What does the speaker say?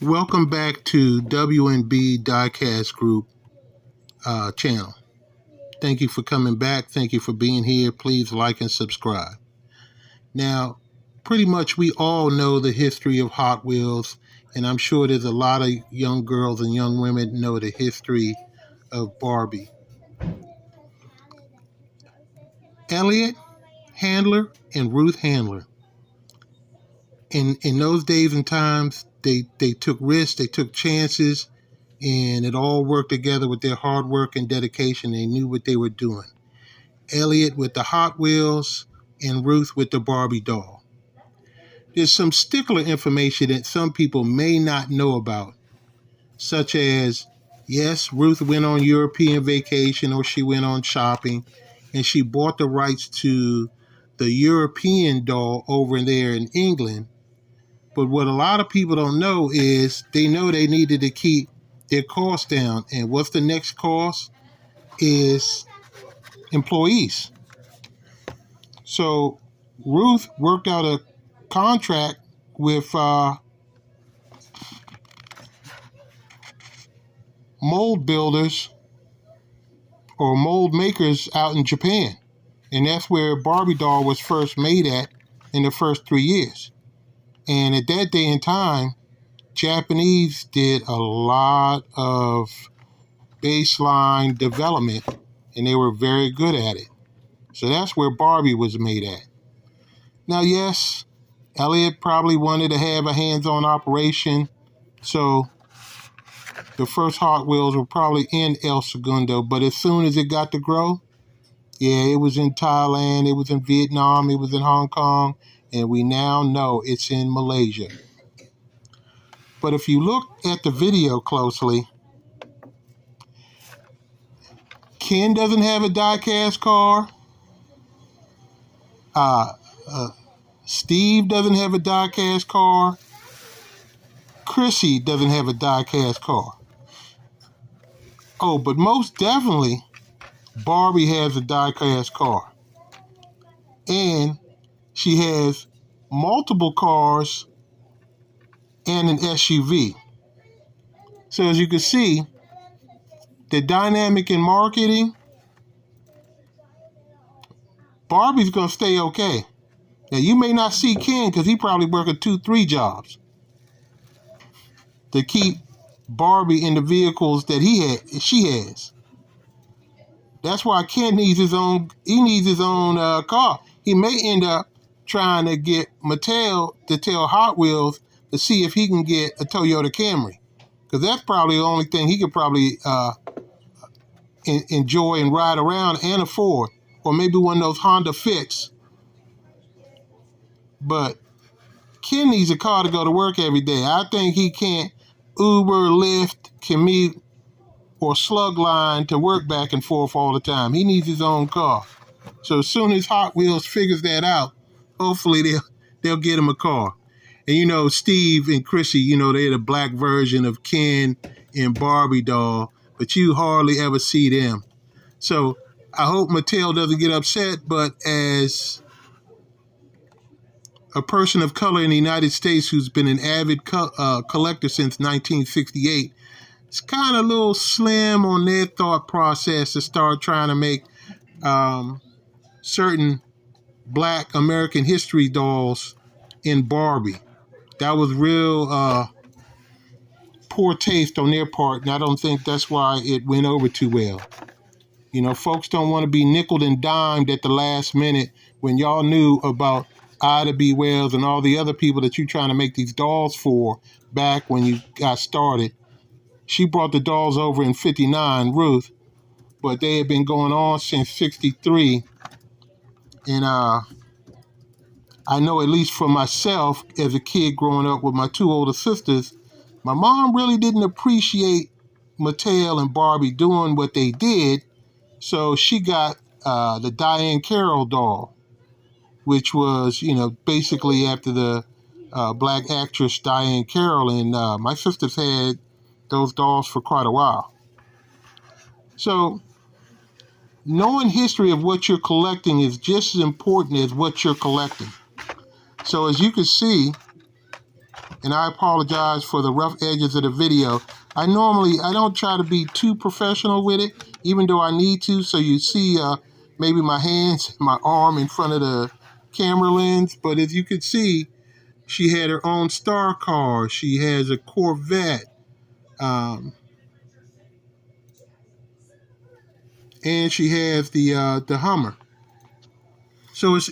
Welcome back to WNB Diecast Group channel. Thank you for coming back. Thank you for being here. Please like and subscribe. Now, pretty much we all know the history of Hot Wheels, and I'm sure there's a lot of young girls and young women know the history of Barbie. Elliot Handler and Ruth Handler. In those days and times, they took risks, they took chances, and it all worked together with their hard work and dedication. They knew what they were doing. Elliot with the Hot Wheels and Ruth with the Barbie doll. There's some stickler information that some people may not know about, such as, yes, Ruth went on European vacation or she went on shopping, and she bought the rights to the European doll over there in England. But what a lot of people don't know is they know they needed to keep their costs down. And what's the next cost? Is employees. So Ruth worked out a contract with mold builders or mold makers out in Japan. And that's where Barbie doll was first made at in the first 3 years. And at that day and time, Japanese did a lot of baseline development, and they were very good at it. So that's where Barbie was made at. Now, yes, Elliot probably wanted to have a hands-on operation, so the first Hot Wheels were probably in El Segundo, but as soon as it got to grow, yeah, it was in Thailand, it was in Vietnam, it was in Hong Kong, and we now know it's in Malaysia. But if you look at the video closely, Ken doesn't have a die-cast car. Steve doesn't have a die-cast car. Chrissy doesn't have a die-cast car. Oh, but most definitely, Barbie has a die-cast car. And she has multiple cars and an SUV. So as you can see, the dynamic in marketing, Barbie's going to stay okay. Now, you may not see Ken because he probably working 2-3 jobs to keep Barbie in the vehicles that she has. That's why Ken needs his own. He needs his own car. He may end up trying to get Mattel to tell Hot Wheels to see if he can get a Toyota Camry, because that's probably the only thing he could probably enjoy and ride around and afford, or maybe one of those Honda Fits. But Ken needs a car to go to work every day. I think he can't Uber, Lyft, commute, or slug line to work back and forth all the time. He needs his own car. So as soon as Hot Wheels figures that out, hopefully they'll get him a car. And you know, Steve and Chrissy, you know, they're the black version of Ken and Barbie doll, but you hardly ever see them. So I hope Mattel doesn't get upset, but as a person of color in the United States who's been an avid collector since 1968, it's kind of a little slim on their thought process to start trying to make certain Black American history dolls in Barbie. That was real poor taste on their part, and I don't think that's why it went over too well. You know, folks don't want to be nickeled and dimed at the last minute when y'all knew about Ida B. Wells and all the other people that you're trying to make these dolls for back when you got started. She brought the dolls over in 59, Ruth, but they had been going on since 63. And I know, at least for myself, as a kid growing up with my two older sisters, my mom really didn't appreciate Mattel and Barbie doing what they did, so she got the Diane Carroll doll, which was, you know, basically after the black actress Diane Carroll, and my sisters had those dolls for quite a while. So knowing history of what you're collecting is just as important as what you're collecting. So as you can see, and I apologize for the rough edges of the video. I don't try to be too professional with it, even though I need to. So you see maybe my hands, my arm in front of the camera lens. But as you can see, she had her own star car. She has a Corvette. And she has the Hummer. So it's